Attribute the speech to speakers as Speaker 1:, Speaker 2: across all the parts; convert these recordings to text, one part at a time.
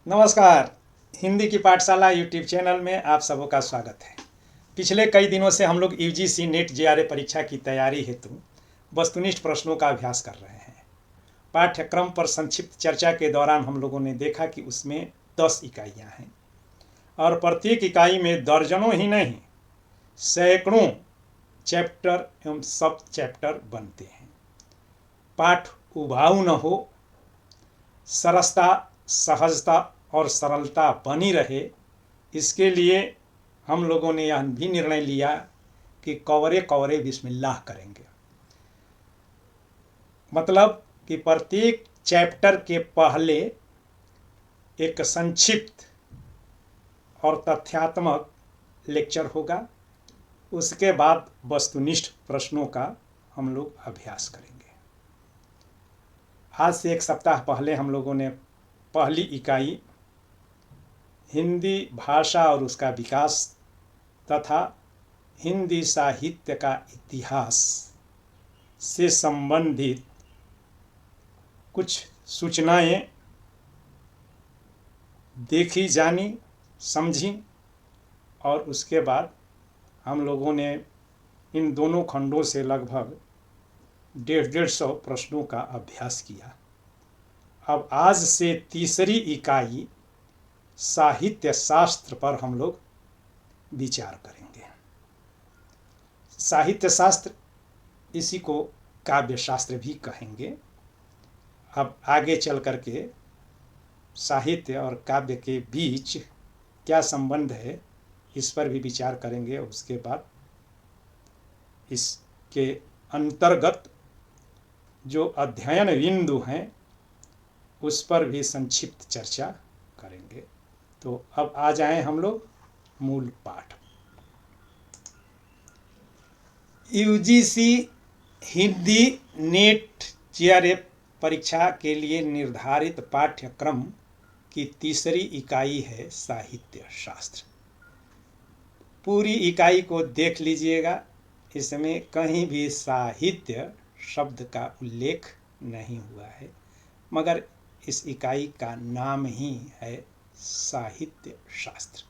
Speaker 1: नमस्कार। हिंदी की पाठशाला यूट्यूब चैनल में आप सबों का स्वागत है। पिछले कई दिनों से हम लोग यूजीसी नेट जेआरए परीक्षा की तैयारी हेतु वस्तुनिष्ठ प्रश्नों का अभ्यास कर रहे हैं। पाठ्यक्रम पर संक्षिप्त चर्चा के दौरान हम लोगों ने देखा कि उसमें 10 इकाइयां हैं और प्रत्येक इकाई में दर्जनों ही नहीं सैकड़ों चैप्टर एवं सब चैप्टर बनते हैं। पाठ उबाऊ न हो, सरसता, सहजता और सरलता बनी रहे, इसके लिए हम लोगों ने यह भी निर्णय लिया कि कवरे कवरे बिस्मिल्लाह करेंगे। मतलब कि प्रत्येक चैप्टर के पहले एक संक्षिप्त और तथ्यात्मक लेक्चर होगा, उसके बाद वस्तुनिष्ठ प्रश्नों का हम लोग अभ्यास करेंगे। आज से एक सप्ताह पहले हम लोगों ने पहली इकाई हिंदी भाषा और उसका विकास तथा हिंदी साहित्य का इतिहास से संबंधित कुछ सूचनाएं देखी, जानी, समझी और उसके बाद हम लोगों ने इन दोनों खंडों से लगभग 150 प्रश्नों का अभ्यास किया। अब आज से तीसरी इकाई साहित्य शास्त्र पर हम लोग विचार करेंगे। साहित्य शास्त्र, इसी को काव्य शास्त्र भी कहेंगे। अब आगे चल करके साहित्य और काव्य के बीच क्या संबंध है, इस पर भी विचार करेंगे। उसके बाद इसके अंतर्गत जो अध्ययन बिंदु हैं उस पर भी संक्षिप्त चर्चा करेंगे। तो अब आ जाएं हम लोग मूल पाठ। यूजीसी हिंदी नेट जेआरए परीक्षा के लिए निर्धारित पाठ्यक्रम की तीसरी इकाई है साहित्य शास्त्र। पूरी इकाई को देख लीजिएगा, इसमें कहीं भी साहित्य शब्द का उल्लेख नहीं हुआ है, मगर इस इकाई का नाम ही है साहित्य शास्त्र।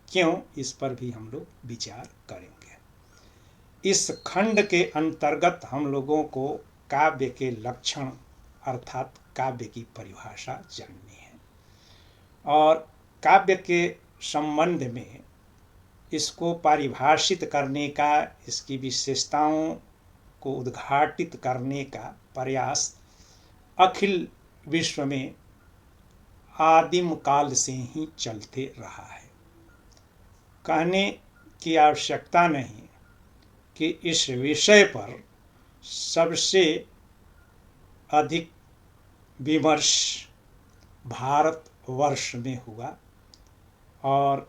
Speaker 1: क्यों, इस पर भी हम लोग विचार करेंगे। इस खंड के अंतर्गत हम लोगों को काव्य के लक्षण अर्थात काव्य की परिभाषा जाननी है और काव्य के संबंध में इसको परिभाषित करने का, इसकी विशेषताओं को उद्घाटित करने का प्रयास अखिल विश्व में आदिम काल से ही चलते रहा है। कहने की आवश्यकता नहीं कि इस विषय पर सबसे अधिक विमर्श भारतवर्ष में हुआ और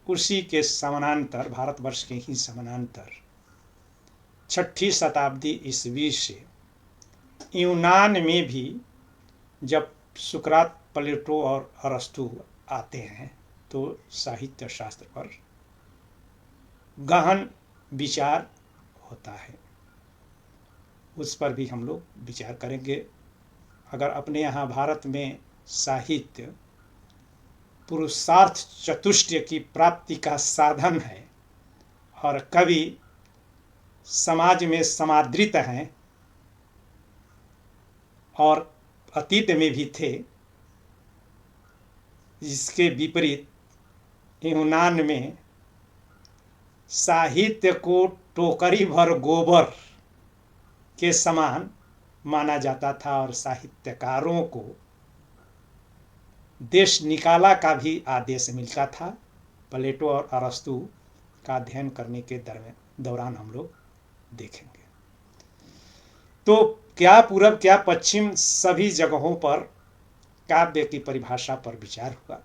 Speaker 1: उसी के समानांतर, भारतवर्ष के ही समानांतर 6ठी शताब्दी ईस्वी से यूनान में भी जब सुकरात, प्लेटो और अरस्तु आते हैं तो साहित्य शास्त्र पर गहन विचार होता है। उस पर भी हम लोग विचार करेंगे। अगर अपने यहाँ भारत में साहित्य पुरुषार्थ चतुष्टय की प्राप्ति का साधन है और कवि समाज में समादृत हैं और अतीत में भी थे, इसके विपरीत यूनान में साहित्य को टोकरी भर गोबर के समान माना जाता था और साहित्यकारों को देश निकाला का भी आदेश मिलता था। प्लेटो और अरस्तु का अध्ययन करने के दौरान हम लोग देखेंगे। तो क्या पूरब क्या पश्चिम सभी जगहों पर काव्य की परिभाषा पर विचार हुआ।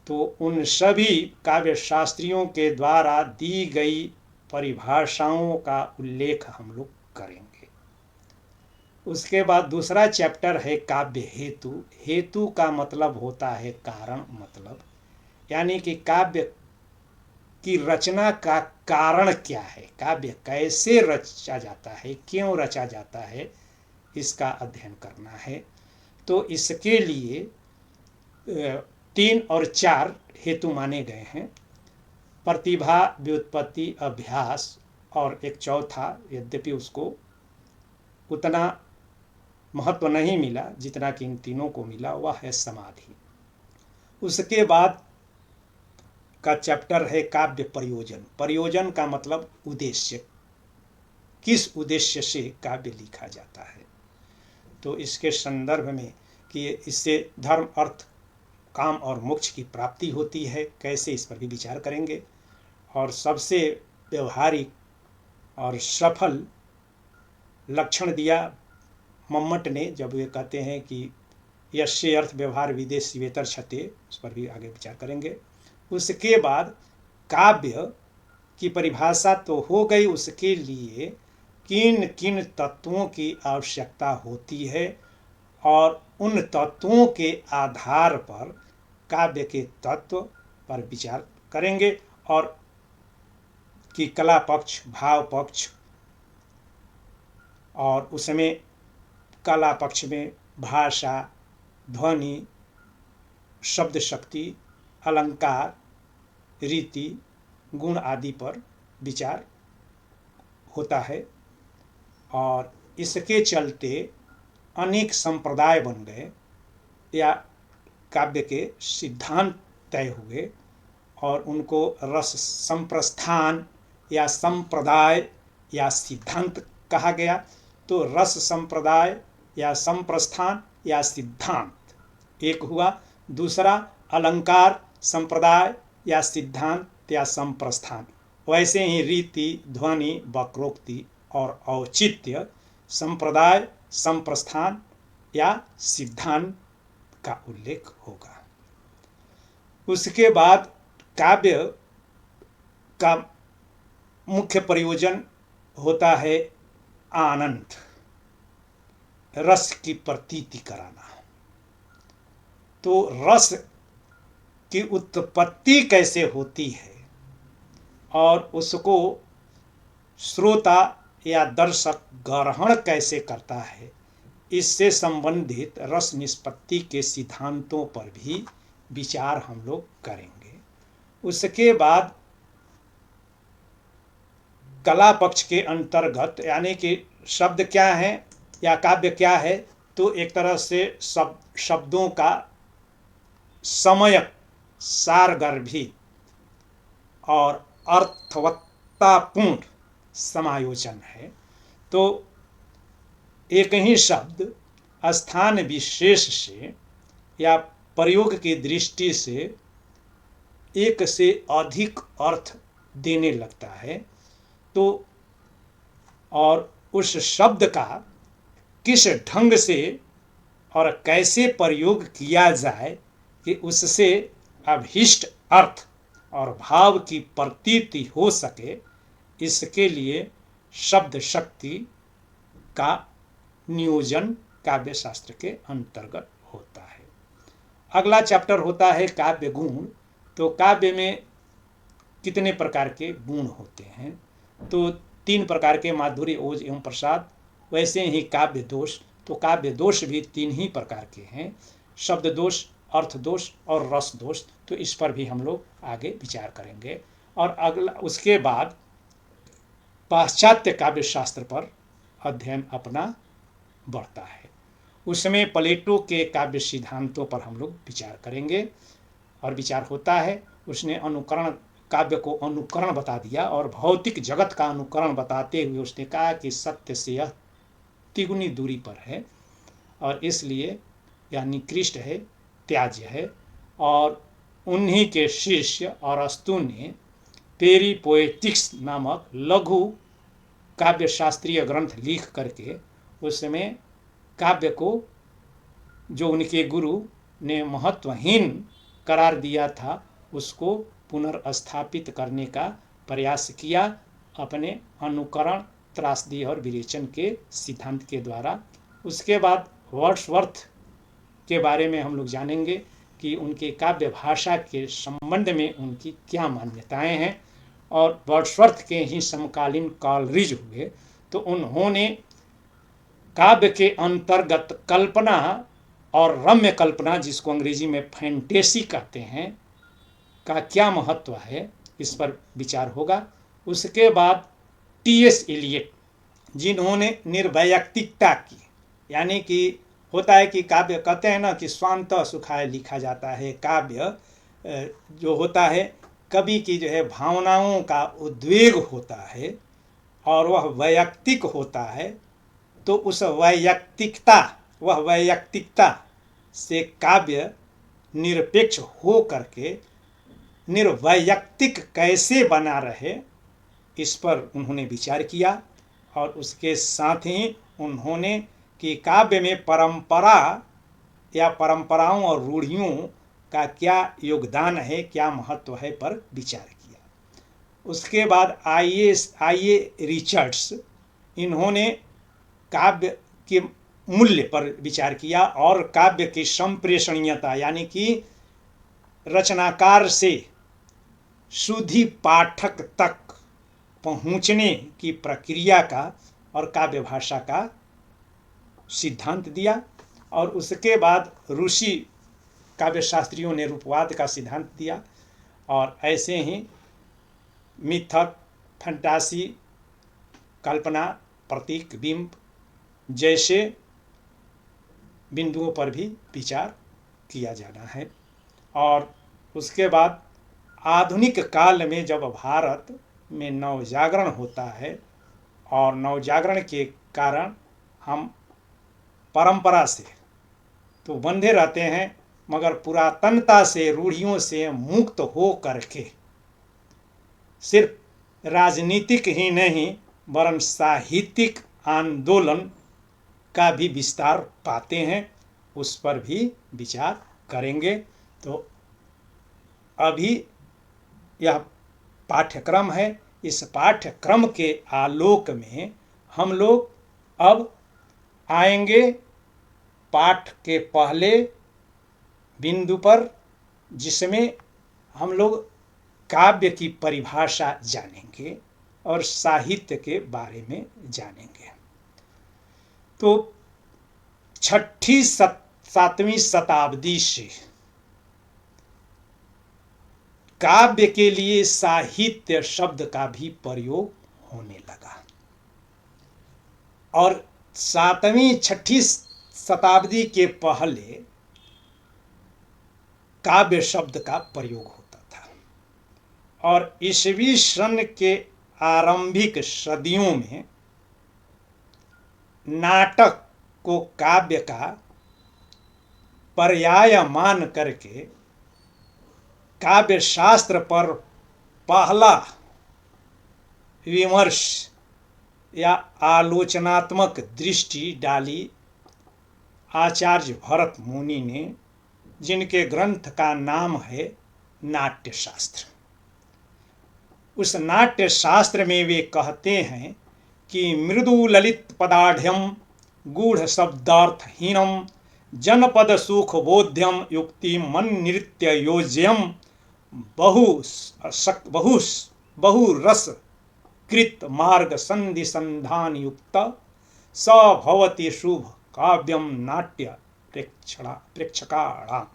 Speaker 1: तो उन सभी काव्य शास्त्रियों के द्वारा दी गई परिभाषाओं का उल्लेख हम लोग करेंगे। उसके बाद दूसरा चैप्टर है काव्य हेतु। हेतु का मतलब होता है कारण, मतलब यानी कि काव्य की रचना का कारण क्या है, काव्य कैसे रचा जाता है, क्यों रचा जाता है, इसका अध्ययन करना है। तो इसके लिए 3 और 4 हेतु माने गए हैं। प्रतिभा, व्युत्पत्ति, अभ्यास और एक चौथा, यद्यपि उसको उतना महत्व नहीं मिला जितना कि इन तीनों को मिला, वह है समाधि। उसके बाद का चैप्टर है काव्य प्रयोजन। प्रयोजन का मतलब उद्देश्य, किस उद्देश्य से काव्य लिखा जाता है। तो इसके संदर्भ में कि इससे धर्म, अर्थ, काम और मोक्ष की प्राप्ति होती है, कैसे, इस पर भी विचार करेंगे। और सबसे व्यवहारिक और सफल लक्षण दिया मम्मट ने, जब वे कहते हैं कि यस्य अर्थ व्यवहार विदेश शिवेतर छते, उस पर भी आगे विचार करेंगे। उसके बाद काव्य की परिभाषा तो हो गई, उसके लिए किन किन तत्वों की आवश्यकता होती है और उन तत्वों के आधार पर काव्य के तत्व पर विचार करेंगे। और कि कला पक्ष, भाव पक्ष, और उसमें कला पक्ष में भाषा, ध्वनि, शब्द शक्ति, अलंकार, रीति, गुण आदि पर विचार होता है। और इसके चलते अनेक संप्रदाय बन गए या काव्य के सिद्धांत तय हुए और उनको रस संप्रस्थान या संप्रदाय या सिद्धांत कहा गया। तो रस संप्रदाय या संप्रस्थान या सिद्धांत एक हुआ। दूसरा अलंकार संप्रदाय या सिद्धांत या संप्रस्थान। वैसे ही रीति, ध्वनि, वक्रोक्ति और औचित्य संप्रदाय, संप्रस्थान या सिद्धांत का उल्लेख होगा। उसके बाद काव्य का मुख्य प्रयोजन होता है आनंद, रस की प्रतीति कराना। तो रस की उत्पत्ति कैसे होती है और उसको श्रोता या दर्शक ग्रहण कैसे करता है, इससे संबंधित रस निष्पत्ति के सिद्धांतों पर भी विचार हम लोग करेंगे। उसके बाद कला पक्ष के अंतर्गत, यानी कि शब्द क्या है या काव्य क्या है, तो एक तरह से शब्दों का समयक, सारगर्भी और अर्थवत्तापूर्ण समायोजन है। तो एक ही शब्द स्थान विशेष से या प्रयोग की दृष्टि से एक से अधिक अर्थ देने लगता है। तो और उस शब्द का किस ढंग से और कैसे प्रयोग किया जाए कि उससे अभीष्ट अर्थ और भाव की प्रतीति हो सके, इसके लिए शब्द शक्ति का नियोजन काव्य शास्त्र के अंतर्गत होता है। अगला चैप्टर होता है काव्य गुण। तो काव्य में कितने प्रकार के गुण होते हैं, तो 3 प्रकार के, माधुर्य, ओज एवं प्रसाद। वैसे ही काव्य दोष, तो काव्य दोष भी 3 ही प्रकार के हैं, शब्द दोष, अर्थ दोष और रस दोष। तो इस पर भी हम लोग आगे विचार करेंगे। और अगला उसके बाद पाश्चात्य काव्य शास्त्र पर अध्ययन अपना बढ़ता है। उसमें प्लेटो के काव्य सिद्धांतों पर हम लोग विचार करेंगे और विचार होता है। उसने अनुकरण, काव्य को अनुकरण बता दिया और भौतिक जगत का अनुकरण बताते हुए उसने कहा कि सत्य से यह तिगुनी दूरी पर है और इसलिए यह निकृष्ट है, त्याज्य है। और उन्हीं के शिष्य अरस्तु ने पेरीपोएटिक्स नामक लघु काव्य शास्त्रीय ग्रंथ लिख करके उसमें काव्य को, जो उनके गुरु ने महत्वहीन करार दिया था, उसको पुनर्स्थापित करने का प्रयास किया अपने अनुकरण, त्रासदी और विरेचन के सिद्धांत के द्वारा। उसके बाद वर्ड्सवर्थ के बारे में हम लोग जानेंगे कि उनके काव्य भाषा के संबंध में उनकी क्या मान्यताएं हैं। और वर्ड्सवर्थ के ही समकालीन कॉलरिज हुए, तो उन्होंने काव्य के अंतर्गत कल्पना और रम्य कल्पना, जिसको अंग्रेजी में फैंटेसी कहते हैं, का क्या महत्व है, इस पर विचार होगा। उसके बाद टी.एस. एलियट, जिन्होंने निर्वैयक्तिकता की, यानी कि होता है कि काव्य कहते हैं ना कि स्वांत सुखाय लिखा जाता है। काव्य जो होता है, कवि की जो है भावनाओं का उद्वेग होता है और वह वैयक्तिक होता है। तो उस वह वैयक्तिकता से काव्य निरपेक्ष हो करके निर्वैयक्तिक कैसे बना रहे, इस पर उन्होंने विचार किया। और उसके साथ ही उन्होंने कि काव्य में परंपरा या परंपराओं और रूढ़ियों का क्या योगदान है, क्या महत्व है, पर विचार किया। उसके बाद आईए रिचर्ड्स, इन्होंने काव्य के मूल्य पर विचार किया और काव्य की संप्रेषणीयता, यानी कि रचनाकार से सुधी पाठक तक पहुँचने की प्रक्रिया का और काव्य भाषा का सिद्धांत दिया। और उसके बाद रूसी काव्य शास्त्रियों ने रूपवाद का सिद्धांत दिया। और ऐसे ही मिथक, फंटासी, कल्पना, प्रतीक, बिंब जैसे बिंदुओं पर भी विचार किया जाना है। और उसके बाद आधुनिक काल में जब भारत में नवजागरण होता है और नवजागरण के कारण हम परंपरा से तो बंधे रहते हैं, मगर पुरातनता से, रूढ़ियों से मुक्त हो करके सिर्फ राजनीतिक ही नहीं वरन साहित्यिक आंदोलन का भी विस्तार पाते हैं, उस पर भी विचार करेंगे। तो अभी यह पाठ्यक्रम है, इस पाठ्यक्रम के आलोक में हम लोग अब आएंगे पाठ के पहले बिंदु पर, जिसमें हम लोग काव्य की परिभाषा जानेंगे और साहित्य के बारे में जानेंगे। तो 6वीं-7वीं शताब्दी से काव्य के लिए साहित्य शब्द का भी प्रयोग होने लगा और 6वीं शताब्दी के पहले काव्य शब्द का प्रयोग होता था। और ईसवी सन के आरंभिक सदियों में नाटक को काव्य का पर्याय मान करके काव्य शास्त्र पर पहला विमर्श या आलोचनात्मक दृष्टि डाली आचार्य भरत मुनि ने, जिनके ग्रंथ का नाम है नाट्यशास्त्र। उस नाट्यशास्त्र में वे कहते हैं कि मृदु ललित पदाढ़्यम गूढ़ शब्दार्थहीनम जनपद सुख बोध्यम युक्ति मन नृत्य योज्यम बहुरस कृत मार्ग संधि संधान युक्त स भवति शुभ काव्यम नाट्य प्रेक्षकाणाम।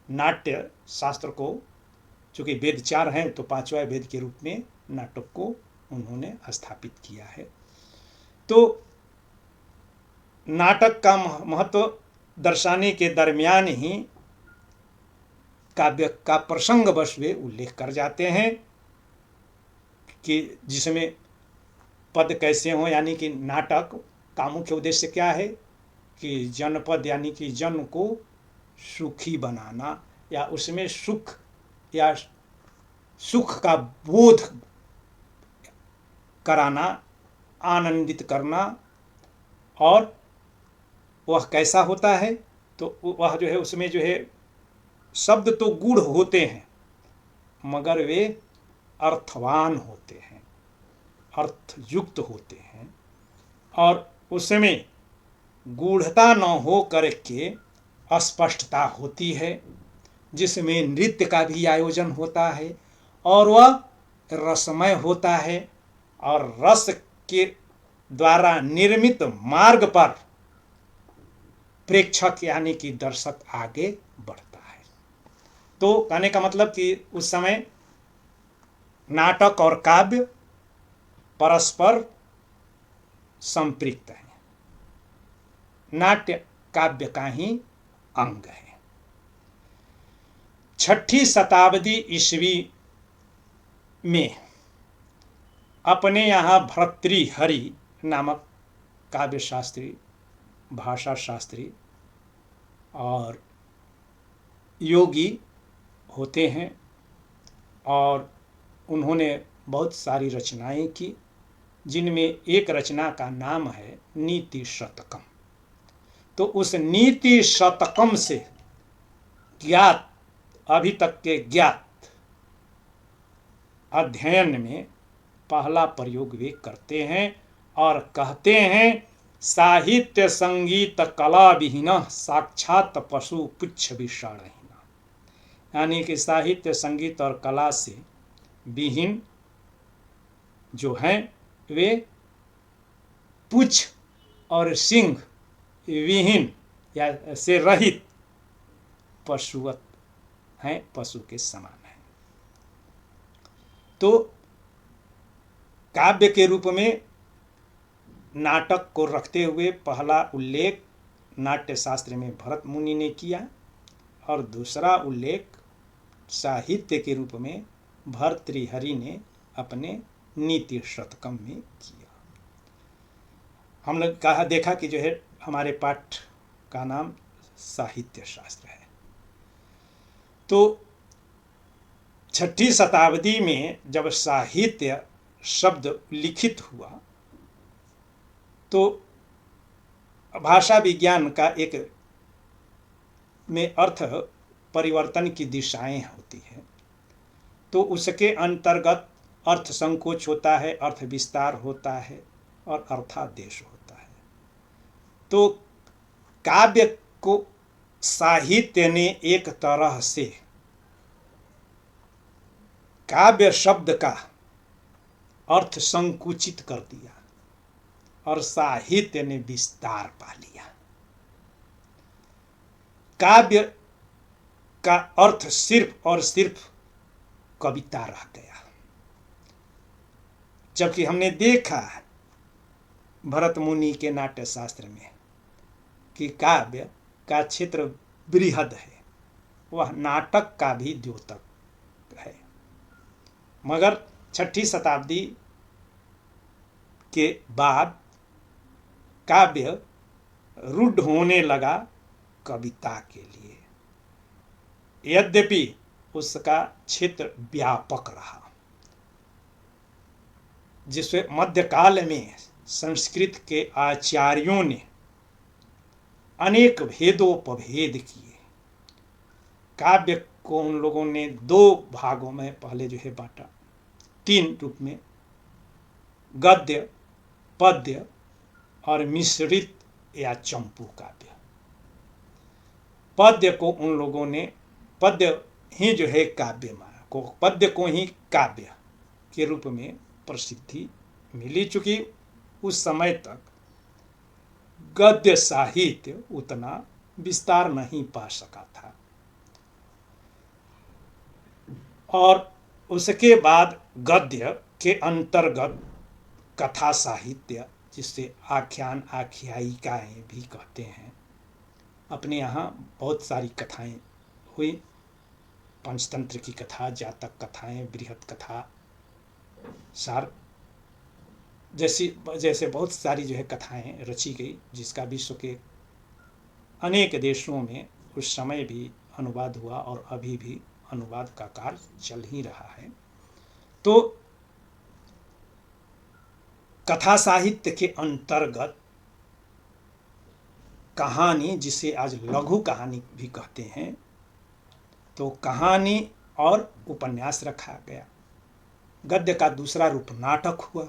Speaker 1: नाट्य शास्त्र को, चूंकि वेद 4 हैं तो 5वां वेद के रूप में नाटक को उन्होंने स्थापित किया है। तो नाटक का महत्व दर्शाने के दरमियान ही काव्य का प्रसंग बस वे उल्लेख कर जाते हैं कि जिसमें पद कैसे हों, यानी कि नाटक का मुख्य उद्देश्य क्या है कि जनपद यानी कि जन को सुखी बनाना या उसमें सुख या सुख का बोध कराना, आनंदित करना। और वह कैसा होता है, तो वह जो है उसमें जो है शब्द तो गूढ़ होते हैं मगर वे अर्थवान होते हैं, अर्थयुक्त होते हैं और उसमें गूढ़ता न हो करके अस्पष्टता होती है, जिसमें नृत्य का भी आयोजन होता है और वह रसमय होता है और रस के द्वारा निर्मित मार्ग पर प्रेक्षक यानी कि दर्शक आगे बढ़ता है। तो कहने का मतलब कि उस समय नाटक और काव्य परस्पर संपृक्त है, नाट्य काव्य का ही अंग है। 6ठी शताब्दी ईस्वी में अपने यहाँ भर्तृहरि नामक काव्य शास्त्री, भाषा शास्त्री और योगी होते हैं और उन्होंने बहुत सारी रचनाएं की, जिनमें एक रचना का नाम है नीति शतकम। तो उस नीति शतकम से ज्ञात, अभी तक के ज्ञात अध्ययन में पहला प्रयोग वे करते हैं और कहते हैं साहित्य संगीत कला विहीन साक्षात पशु पुच्छ विषाणहीन, यानी कि साहित्य संगीत और कला से विहीन जो हैं वे पुच्छ और सिंह विहीन या से रहित पशुवत हैं, पशु के समान हैं। तो काव्य के रूप में नाटक को रखते हुए पहला उल्लेख नाट्य शास्त्र में भरत मुनि ने किया और दूसरा उल्लेख साहित्य के रूप में भर्तृहरि ने अपने नीति शतकम में किया। हम लोग कहा देखा कि जो है हमारे पाठ का नाम साहित्य शास्त्र है। तो 6ठी शताब्दी में जब साहित्य शब्द लिखित हुआ तो भाषा विज्ञान का एक में अर्थ परिवर्तन की दिशाएं होती है। तो उसके अंतर्गत अर्थ संकोच होता है, अर्थ विस्तार होता है और अर्थादेश होता है। तो काव्य को साहित्य ने एक तरह से काव्य शब्द का अर्थ संकुचित कर दिया और साहित्य ने विस्तार पा लिया। काव्य का अर्थ सिर्फ और सिर्फ कविता रह गया, जबकि हमने देखा भरत मुनि के नाट्य शास्त्र में कि काव्य का क्षेत्र बृहद है, वह नाटक का भी द्योतक है। मगर 6ठी शताब्दी के बाद काव्य रूढ़ होने लगा कविता के लिए, यद्यपि उसका क्षेत्र व्यापक रहा, जिसमें मध्यकाल में संस्कृत के आचार्यों ने अनेक भेदोपभेद किए। काव्य को उन लोगों ने 2 भागों में पहले जो है बांटा, 3 रूप में, गद्य, पद्य और मिश्रित या चंपू काव्य। पद्य को उन लोगों ने पद्य ही जो है काव्य माना, को पद्य को ही काव्य के रूप में प्रसिद्धि मिली, चूंकि उस समय तक गद्य साहित्य उतना विस्तार नहीं पा सका था। और उसके बाद गद्य के अंतर्गत कथा साहित्य, जिससे आख्यान आख्यायिकाएं भी कहते हैं, अपने यहाँ बहुत सारी कथाएं हुई। पंचतंत्र की कथा, जातक कथाएं, बृहत कथा, सार जैसे बहुत सारी जो है कथाएं रची गई, जिसका विश्व के अनेक देशों में उस समय भी अनुवाद हुआ और अभी भी अनुवाद का कार्य चल ही रहा है। तो कथा साहित्य के अंतर्गत कहानी, जिसे आज लघु कहानी भी कहते हैं, तो कहानी और उपन्यास रखा गया। गद्य का दूसरा रूप नाटक हुआ,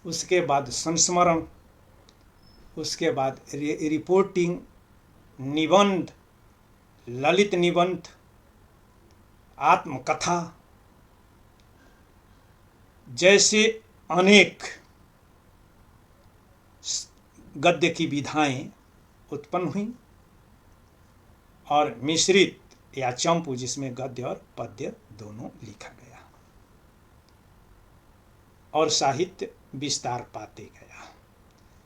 Speaker 1: उसके बाद संस्मरण, उसके बाद रिपोर्टिंग, निबंध, ललित निबंध, आत्मकथा जैसे अनेक गद्य की विधाएं उत्पन्न हुई और मिश्रित या चंपू जिसमें गद्य और पद्य दोनों लिखा गया और साहित्य विस्तार पाते गया।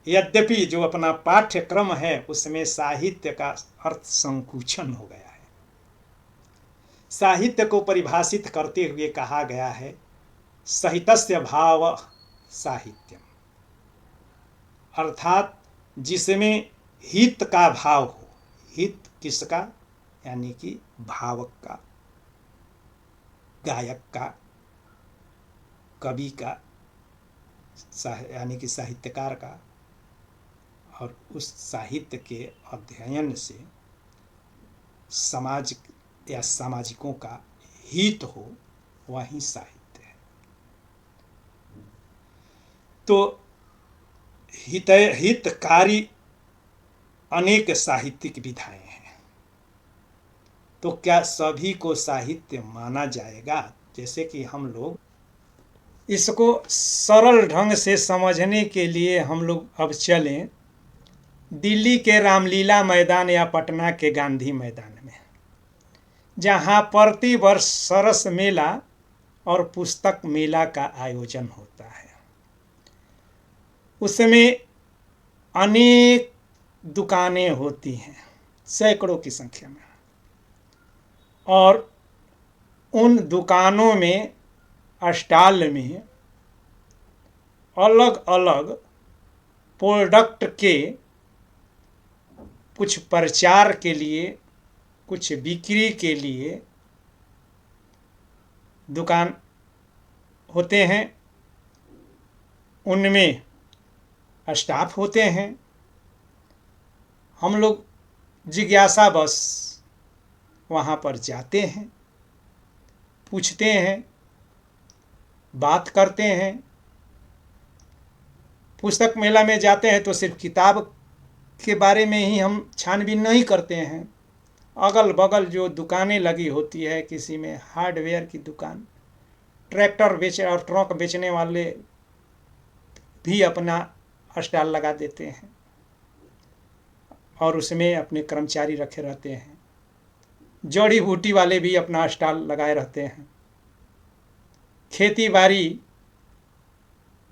Speaker 1: यद्यपि जो अपना पाठ्यक्रम है उसमें साहित्य का अर्थ संकुचन हो गया है। साहित्य को परिभाषित करते हुए कहा गया है सहितस्य भाव साहित्यम, अर्थात जिसमें हित का भाव हो। हित किसका? यानी कि भावक का, गायक का, कवि का, यानी कि साहित्यकार का, और उस साहित्य के अध्ययन से समाज या सामाजिकों का हित हो, वही साहित्य है। तो हितकारी अनेक साहित्यिक विधाएं हैं। तो क्या सभी को साहित्य माना जाएगा? जैसे कि हम लोग इसको सरल ढंग से समझने के लिए हम लोग अब चलें दिल्ली के रामलीला मैदान या पटना के गांधी मैदान में, जहाँ प्रतिवर्ष सरस मेला और पुस्तक मेला का आयोजन होता है। उसमें अनेक दुकानें होती हैं, सैकड़ों की संख्या में, और उन दुकानों में स्टॉल में अलग अलग प्रोडक्ट के कुछ प्रचार के लिए, कुछ बिक्री के लिए दुकान होते हैं। उनमें स्टाफ होते हैं। हम लोग जिज्ञासावश वहाँ पर जाते हैं, पूछते हैं, बात करते हैं। पुस्तक मेला में जाते हैं तो सिर्फ किताब के बारे में ही हम छानबीन नहीं करते हैं। अगल बगल जो दुकानें लगी होती है, किसी में हार्डवेयर की दुकान, ट्रैक्टर बेचे और ट्रक बेचने वाले भी अपना स्टॉल लगा देते हैं और उसमें अपने कर्मचारी रखे रहते हैं। जड़ी बूटी वाले भी अपना स्टॉल लगाए रहते हैं। खेती बाड़ी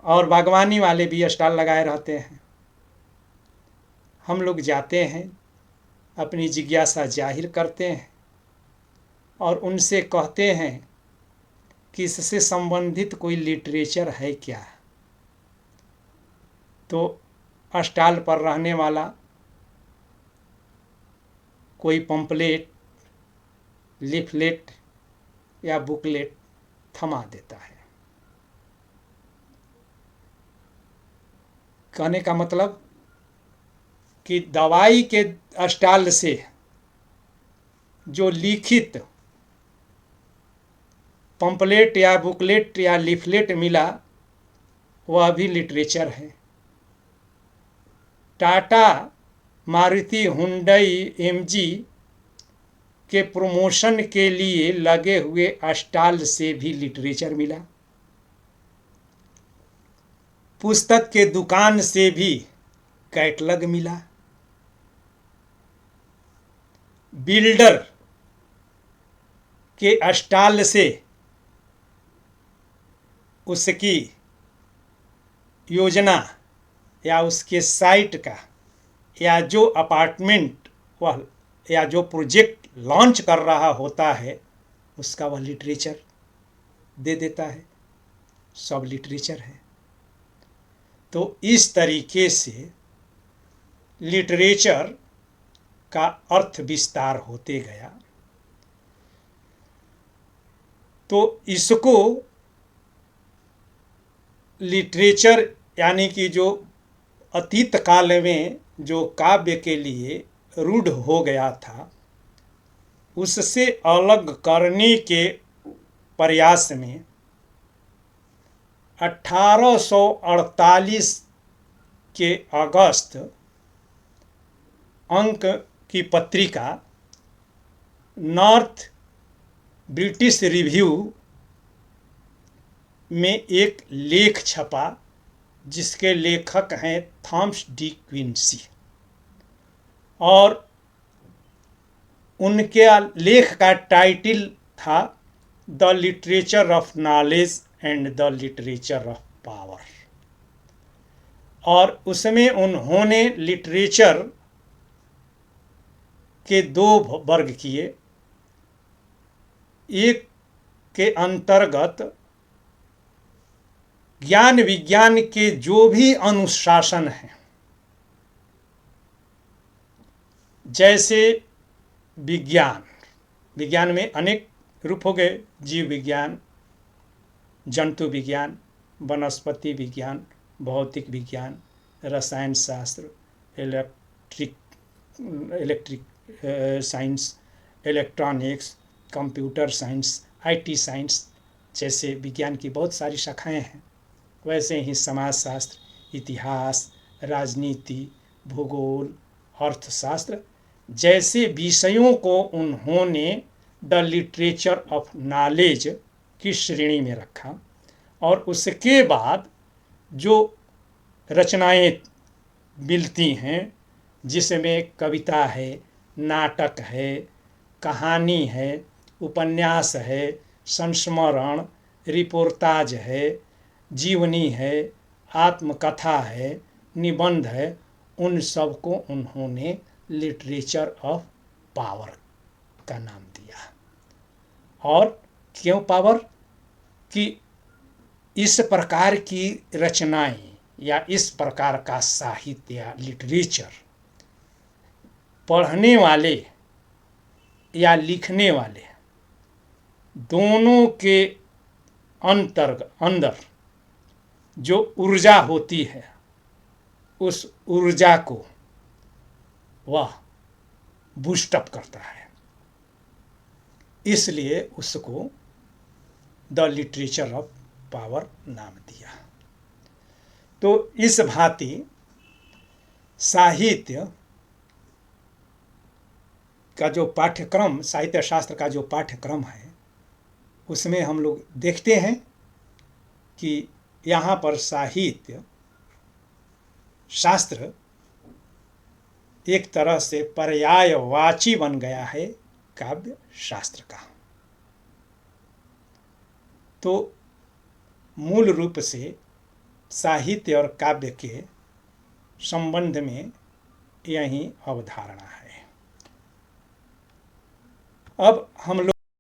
Speaker 1: और बागवानी वाले भी स्टॉल लगाए रहते हैं। हम लोग जाते हैं, अपनी जिज्ञासा जाहिर करते हैं और उनसे कहते हैं कि इससे संबंधित कोई लिटरेचर है क्या। तो स्टॉल पर रहने वाला कोई पंपलेट, लिफलेट या बुकलेट थमा देता है। कहने का मतलब कि दवाई के स्टॉल से जो लिखित पंपलेट या बुकलेट या लिफलेट मिला वह भी लिटरेचर है। टाटा, मारुति, हुंडई, एमजी के प्रमोशन के लिए लगे हुए स्टॉल से भी लिटरेचर मिला। पुस्तक के दुकान से भी कैटलॉग मिला। बिल्डर के स्टॉल से उसकी योजना या उसके साइट का या जो अपार्टमेंट वह या जो प्रोजेक्ट लॉन्च कर रहा होता है उसका वह लिटरेचर दे देता है। सब लिटरेचर है। तो इस तरीके से लिटरेचर का अर्थ विस्तार होते गया। तो इसको लिटरेचर यानी कि जो अतीत काल में जो काव्य के लिए रूढ़ हो गया था उससे अलग करने के प्रयास में 1848 के अगस्त अंक की पत्रिका नॉर्थ ब्रिटिश रिव्यू में एक लेख छपा जिसके लेखक हैं थॉमस डी क्विंसी। और उनके लेख का टाइटल था the literature of knowledge and the literature of power. और उसमें उन्होंने लिटरेचर के दो वर्ग किए। एक के अंतर्गत ज्ञान विज्ञान के जो भी अनुशासन हैं, जैसे विज्ञान में अनेक रूप हो गए, जीव विज्ञान, जंतु विज्ञान, वनस्पति विज्ञान, भौतिक विज्ञान, रसायन शास्त्र, electric science, electronics, computer science, IT science जैसे विज्ञान की बहुत सारी शाखाएं हैं। वैसे ही समाजशास्त्र, इतिहास, राजनीति, भूगोल, अर्थशास्त्र जैसे विषयों को उन्होंने द लिटरेचर ऑफ नॉलेज की श्रेणी में रखा। और उसके बाद जो रचनाएं मिलती हैं, जिसमें कविता है, नाटक है, कहानी है, उपन्यास है, संस्मरण, रिपोर्टाज है, जीवनी है, आत्मकथा है, निबंध है, उन सब को उन्होंने लिटरेचर ऑफ पावर का नाम दिया। और क्यों पावर? कि इस प्रकार की रचनाएं या इस प्रकार का साहित्य या लिटरेचर पढ़ने वाले या लिखने वाले दोनों के अंदर जो ऊर्जा होती है, उस ऊर्जा को वह बूस्टअप करता है। इसलिए उसको द लिटरेचर ऑफ पावर नाम दिया। तो इस भांति साहित्य का जो पाठ्यक्रम, साहित्य शास्त्र का जो पाठ्यक्रम है, उसमें हम लोग देखते हैं कि यहाँ पर साहित्य शास्त्र एक तरह से पर्यायवाची बन गया है काव्य शास्त्र का। तो मूल रूप से साहित्य और काव्य के संबंध में यही अवधारणा है। अब हम लोग